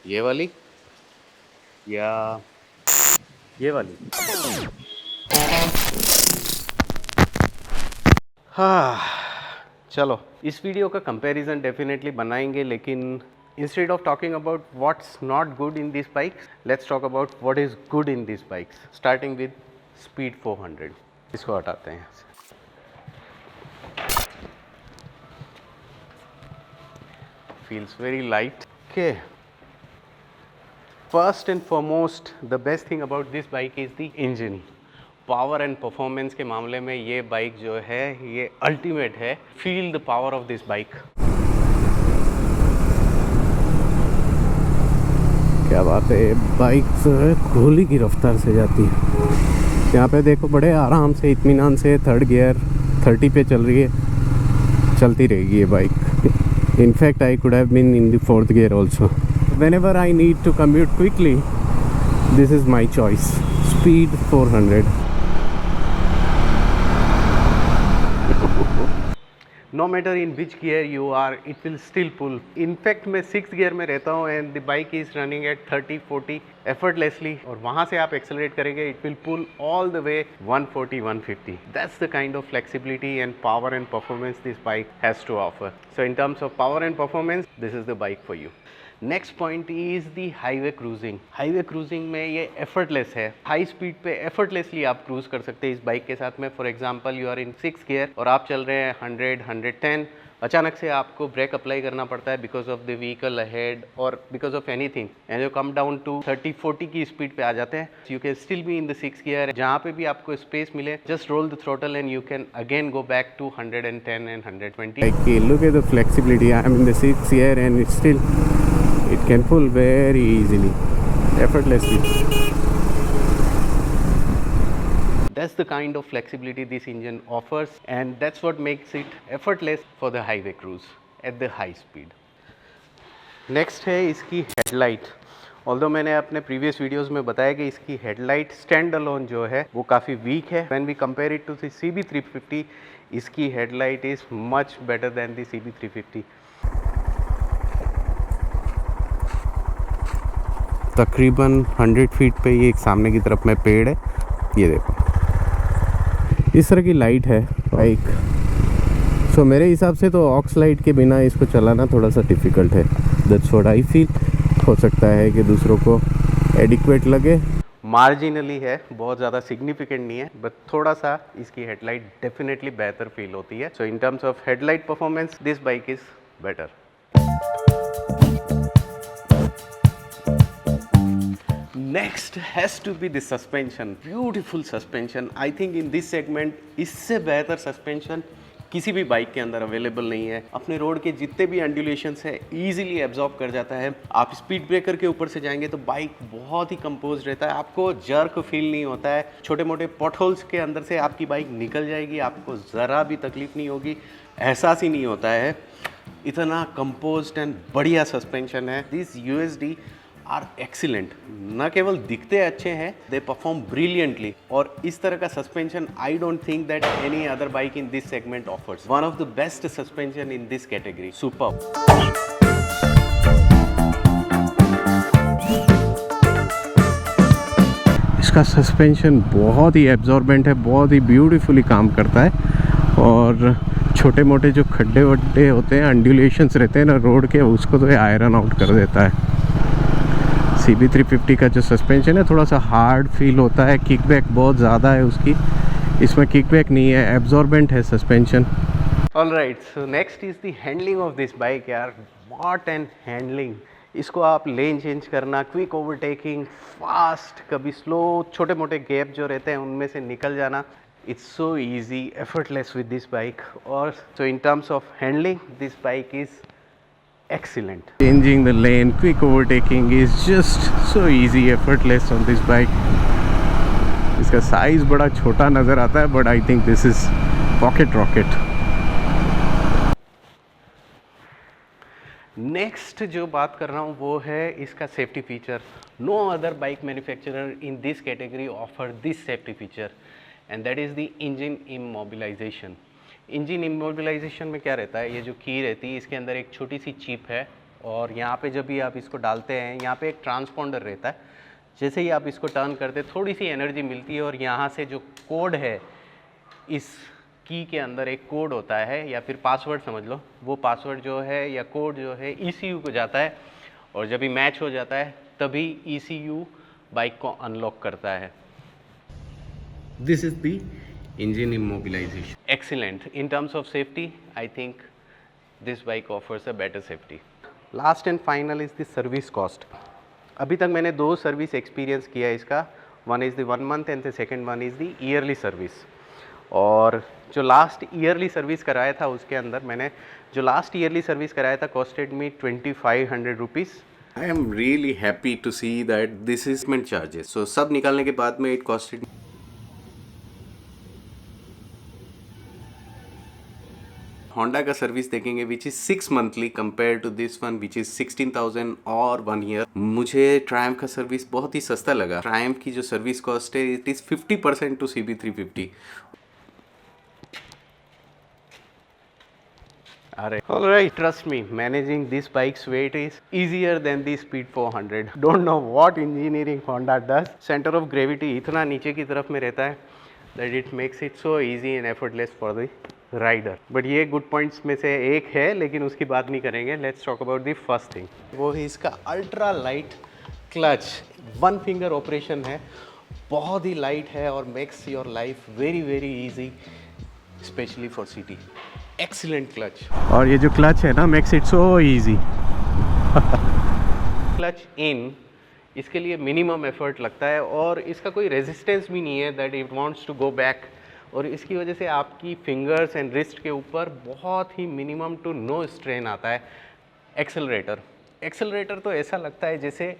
ये वाली या ये वाली? हाँ, चलो इस वीडियो का कंपैरिजन डेफिनेटली बनाएंगे, लेकिन instead of talking about what's not good in this bikes, let's talk about what is good in this bikes, starting with speed 400। इसको हटाते हैं यहाँ से। Feels very light. Okay. First and foremost, the best thing about this bike is the engine. Power and performance के मामले में ये bike जो है ये अल्टीमेट है। Feel the power of this bike. क्या बात है, बाइक जो है गोली की रफ्तार से जाती है। यहाँ पे देखो बड़े आराम से इत्मीनान से थर्ड गियर 30 पे चल रही है, चलती रहेगी ये bike. In fact, I could have been in the fourth gear also. Whenever I need to commute quickly, this is my choice. Speed 400. No matter in which gear you are, it will still pull. In fact, मैं 6th gear में रहता हूँ and the bike is running at 30-40 effortlessly. और वहाँ से आप accelerate करेंगे, it will pull all the way 140-150. That's the kind of flexibility and power and performance this bike has to offer. So in terms of power and performance, this is the bike for you. Next point is the highway cruising. Highway cruising में ये effortless है। High speed पे effortlessly आप cruise कर सकते हैं इस bike के साथ में। For example you are in 6th gear और आप चल रहे हैं 100-110, अचानक से आपको ब्रेक अप्लाई करना पड़ता है because of the vehicle ahead और because of anything, and you come down to 30-40 की स्पीड पे आ जाते हैं। You can still be in the 6th gear. जहाँ पे भी आपको स्पेस मिले, just roll the throttle and you can again go back to 110 and 120। Look at the flexibility. I am in the 6th gear and it's still it can pull very easily, effortlessly. That's the kind of flexibility this engine offers, and that's what makes it effortless for the highway cruise at the high speed. Next है इसकी headlight. Although मैंने अपने previous videos में बताया कि इसकी headlight stand alone जो है वो काफ़ी वीक है। When we compare it to the CB350, इसकी headlight is much better than the CB350। तकरीबन 100 फीट पे ये एक सामने की तरफ में पेड़ है, ये देखो इस तरह की लाइट है बाइक। सो मेरे हिसाब से तो ऑक्स लाइट के बिना इसको चलाना थोड़ा सा डिफ़िकल्ट है। That's what I feel. हो सकता है कि दूसरों को एडिक्वेट लगे, मार्जिनली है, बहुत ज़्यादा सिग्निफिकेंट नहीं है, बट थोड़ा सा इसकी हेडलाइट डेफिनेटली बेहतर फील होती है। So in terms of headlight performance this bike is better. Next has to be the suspension. Beautiful suspension. I think in this segment इससे बेहतर सस्पेंशन किसी भी बाइक के अंदर अवेलेबल नहीं है। अपने रोड के जितने भी अंडुलेशंस है ईजिली एब्जॉर्ब कर जाता है। आप स्पीड ब्रेकर के ऊपर से जाएंगे तो बाइक बहुत ही कंपोज रहता है, आपको जर्क फील नहीं होता है। छोटे मोटे पॉटहोल्स के अंदर से आपकी बाइक निकल जाएगी, आपको ज़रा भी तकलीफ नहीं होगी, एहसास ही नहीं होता है। इतना कंपोज्ड एंड बढ़िया सस्पेंशन है। This USD are excellent. न केवल दिखते अच्छे हैं, दे परफॉर्म ब्रिलियंटली। और इस तरह का suspension I don't think that any other bike in this segment offers. One of the best suspension in this category. Superb. इसका सस्पेंशन बहुत ही एब्जॉर्बेंट है, बहुत ही ब्यूटीफुली काम करता है। और छोटे मोटे जो खड्डे वड्डे होते हैं, अंडुलेशंस रहते हैं ना रोड के, उसको तो ये आयरन आउट कर देता है। CB350 का जो सस्पेंशन है थोड़ा सा हार्ड फील होता है, किकबैक बहुत ज़्यादा है उसकी। इसमें किकबैक नहीं है, एब्जॉर्बेंट है suspension. Alright, so next is the handling of this bike. यार व्हाट एंड हैंडलिंग। इसको आप लेन चेंज करना, क्विक ओवरटेकिंग, फास्ट, कभी स्लो, छोटे मोटे गैप जो रहते हैं उनमें से निकल जाना, it's so easy, effortless with this bike. और so in terms of handling this bike is excellent. Changing the lane, quick overtaking is just so easy, effortless on this bike. इसका साइज बड़ा छोटा नज़र आता है, but I think this is pocket rocket. Next जो बात कर रहा हूँ वो है इसका safety feature. No other bike manufacturer in this category offer this safety feature, and that is the engine immobilization. Engine immobilization में क्या रहता है, ये जो की रहती है इसके अंदर एक छोटी सी चिप है, और यहाँ पे जब भी आप इसको डालते हैं, यहाँ पे एक ट्रांसपोंडर रहता है, जैसे ही आप इसको टर्न करते हैं थोड़ी सी एनर्जी मिलती है और यहाँ से जो कोड है, इस की के अंदर एक कोड होता है या फिर पासवर्ड समझ लो, वो पासवर्ड जो है या कोड जो है ECU को जाता है और जब भी मैच हो जाता है तभी ECU बाइक को अनलॉक करता है। This is the engine immobilization. Excellent in terms of safety, I think this bike offers a better safety. Last and final is the service cost. अभी तक मैंने 2 सर्विस एक्सपीरियंस किया है इसका, one is the 1 month and the second one is the yearly service. और जो last yearly service कराया था उसके अंदर मैंने जो लास्ट ईयरली सर्विस कराया था costed me 2500 rupees. I am really happy to see that this is meant charges, so सब निकालने के बाद में इट कॉस्टेड। होंडा का सर्विस देखेंगे which is 6 monthly compare to this one which is 16,000 और 1 ईयर। मुझे ट्रायम्फ का सर्विस बहुत ही सस्ता लगा। ट्रायम्फ की जो सर्विस कॉस्ट है it is 50% to CB350। Alright, trust me, managing this bike's weight is easier than the Speed 400. Don't know what engineering Honda does. Center of gravity इतना नीचे की तरफ में रहता है that it makes it so easy and effortless for the rider. But ये good points में से एक है, लेकिन उसकी बात नहीं करेंगे. Let's talk about the first thing. वो है इसका ultra light clutch. 1 finger operation है, बहुत ही light है और makes your life very very easy, especially for city. Excellent clutch. और ये जो क्लच है ना makes it so easy. Clutch in, इसके लिए मिनिमम एफर्ट लगता है और इसका कोई रेजिस्टेंस भी नहीं है that it wants to go back, और इसकी वजह से आपकी फिंगर्स एंड रिस्ट के ऊपर बहुत ही मिनिमम टू नो स्ट्रेन आता है। एक्सेलरेटर तो ऐसा लगता है जैसे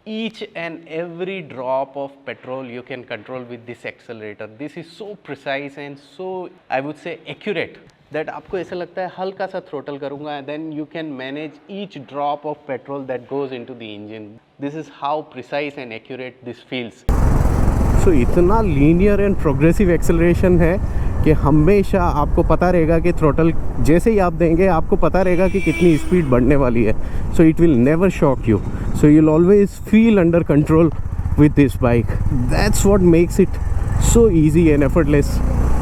each and every drop of petrol you can control with this accelerator. This is so precise and so, I would say, accurate that आपको ऐसा लगता है हल्का सा throttle करूँगा and then you can manage each drop of petrol that goes into the engine. This is how precise and accurate this feels. So इतना linear and progressive acceleration है कि हमेशा आपको पता रहेगा कि थ्रोटल जैसे ही आप देंगे आपको पता रहेगा कि कितनी स्पीड बढ़ने वाली है। So it will never shock you, so you will always feel under control with this bike. That's what makes it so easy and effortless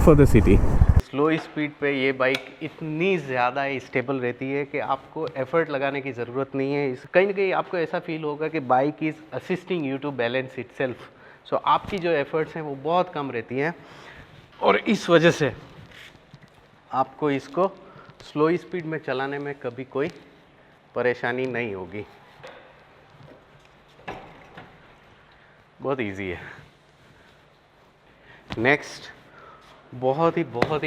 for the city. Slow speed पे ये बाइक इतनी ज़्यादा stable रहती है कि आपको effort लगाने की ज़रूरत नहीं है। कहीं ना कहीं आपको ऐसा फील होगा कि bike is assisting you to balance itself. So आपकी जो एफर्ट्स हैं वो बहुत कम रहती हैं और इस वजह से आपको इसको स्लो स्पीड में चलाने में कभी कोई परेशानी नहीं होगी। बहुत इजी है। नेक्स्ट बहुत ही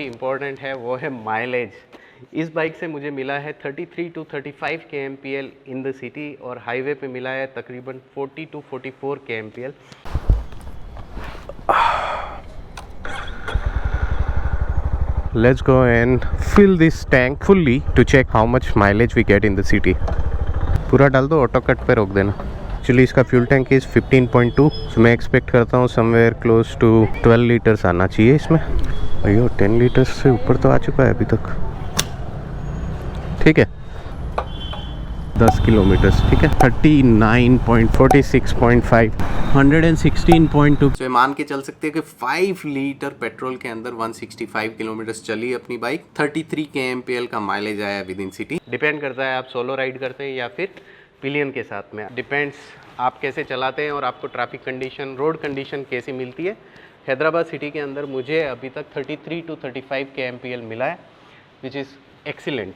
इम्पोर्टेंट है, वो है माइलेज। इस बाइक से मुझे मिला है 33 to 35 kmpl in the city और हाईवे पे मिला है तकरीबन 40 to 44 kmpl। Let's go and fill this tank fully to check how much mileage we get in the city. पूरा डाल दो, ऑटो कट पे रोक देना। एक्चुअली इसका फ्यूल टैंक इज़ 15.2, so मैं एक्सपेक्ट करता हूँ समवेयर क्लोज टू 12 लीटर्स आना चाहिए इसमें। अयो 10 लीटर्स से ऊपर तो आ चुका है अभी तक। ठीक है, 10 किलोमीटर्स, ठीक है। 39.46.5 116.2। तो मान के चल सकते हैं कि 5 लीटर पेट्रोल के अंदर 165 किलोमीटर्स चली अपनी बाइक। 33 kmpl का माइलेज आया विद इन सिटी। डिपेंड करता है आप सोलो राइड करते हैं या फिर पिलियन के साथ में, डिपेंड्स आप कैसे चलाते हैं और आपको ट्रैफिक कंडीशन, रोड कंडीशन कैसी मिलती है। हैदराबाद सिटी के अंदर मुझे अभी तक 33 to 35 kmpl मिला है, विच इज़ एक्सीलेंट।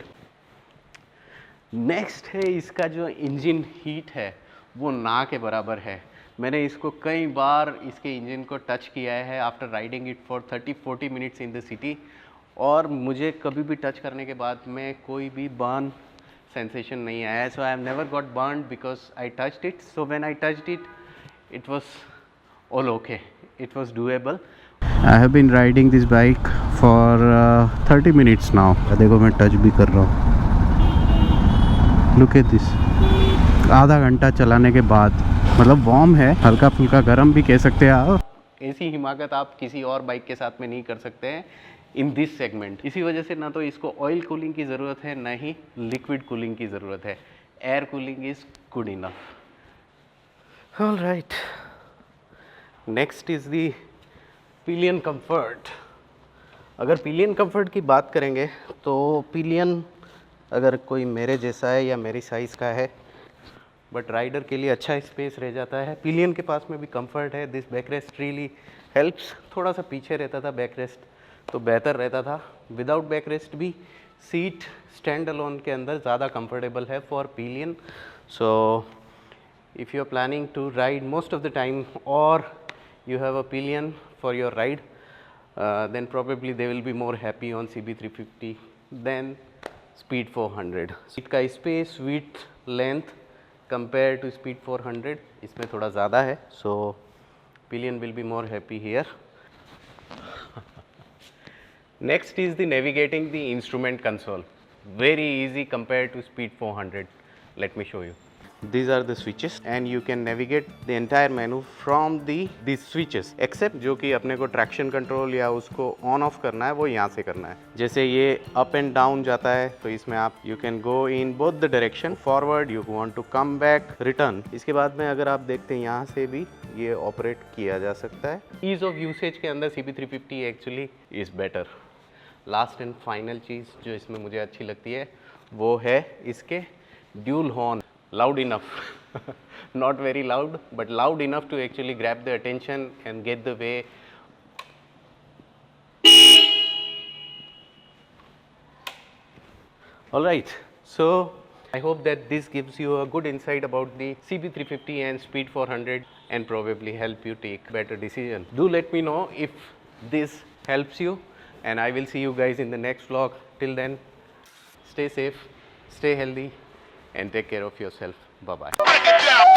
नेक्स्ट है इसका जो इंजन हीट है वो ना के बराबर है। मैंने इसको कई बार इसके इंजन को टच किया है after riding it for 30-40 minutes in the city, और मुझे कभी भी टच करने के बाद में कोई भी बर्न सेंसेशन नहीं आया। So I have never got burn because I touched it. So when I touched it, it was all okay, it was doable. I have been riding this bike for 30 minutes now. देखो मैं touch भी कर रहा हूँ, look at this. आधा घंटा चलाने के बाद, मतलब वार्म है, हल्का फुल्का गर्म भी कह सकते हैं आप। ऐसी हिमाकत आप किसी और बाइक के साथ में नहीं कर सकते हैं इन दिस सेगमेंट। इसी वजह से ना तो इसको ऑयल कूलिंग की ज़रूरत है, ना ही लिक्विड कूलिंग की ज़रूरत है। air cooling is good enough. All right, next is the pillion comfort. अगर पिलियन कंफर्ट की बात करेंगे तो पिलियन अगर कोई मेरे जैसा है या मेरी साइज़ का है बट राइडर के लिए अच्छा स्पेस रह जाता है। पिलियन के पास में भी कंफर्ट है। This back rest really helps. थोड़ा सा पीछे रहता था बैक रेस्ट तो बेहतर रहता था। विदाउट बैक रेस्ट भी सीट स्टैंड अलोन के अंदर ज़्यादा कंफर्टेबल है for pillion. So if you are planning to ride most of the time or you have a pillion for your ride, then probably they will be more happy on CB350 than Speed 400. Seat का space, width, length compared to Speed 400 इसमें थोड़ा ज़्यादा है, so pillion will be more happy here. Next is the navigating the instrument console. Very easy compared to Speed 400. Let me show you. These are the switches and you can navigate the entire menu from these switches except जो कि अपने को traction control या उसको on off करना है वो यहाँ से करना है। जैसे ये अप एंड डाउन जाता है तो इसमें आप you can go in both the direction, forward, you want to come back, return. इसके बाद में अगर आप देखते हैं यहाँ से भी ये ऑपरेट किया जा सकता है। ईज ऑफ यूसेज के अंदर CB350 actually is better. Last and final चीज़ जो इसमें मुझे अच्छी लगती है वो है इसके dual horn. Loud enough, not very loud, but loud enough to actually grab the attention and get the way. All right, so I hope that this gives you a good insight about the CB350 and Speed 400 and probably help you take better decision. Do let me know if this helps you and I will see you guys in the next vlog. Till then, stay safe, stay healthy and take care of yourself. Bye bye.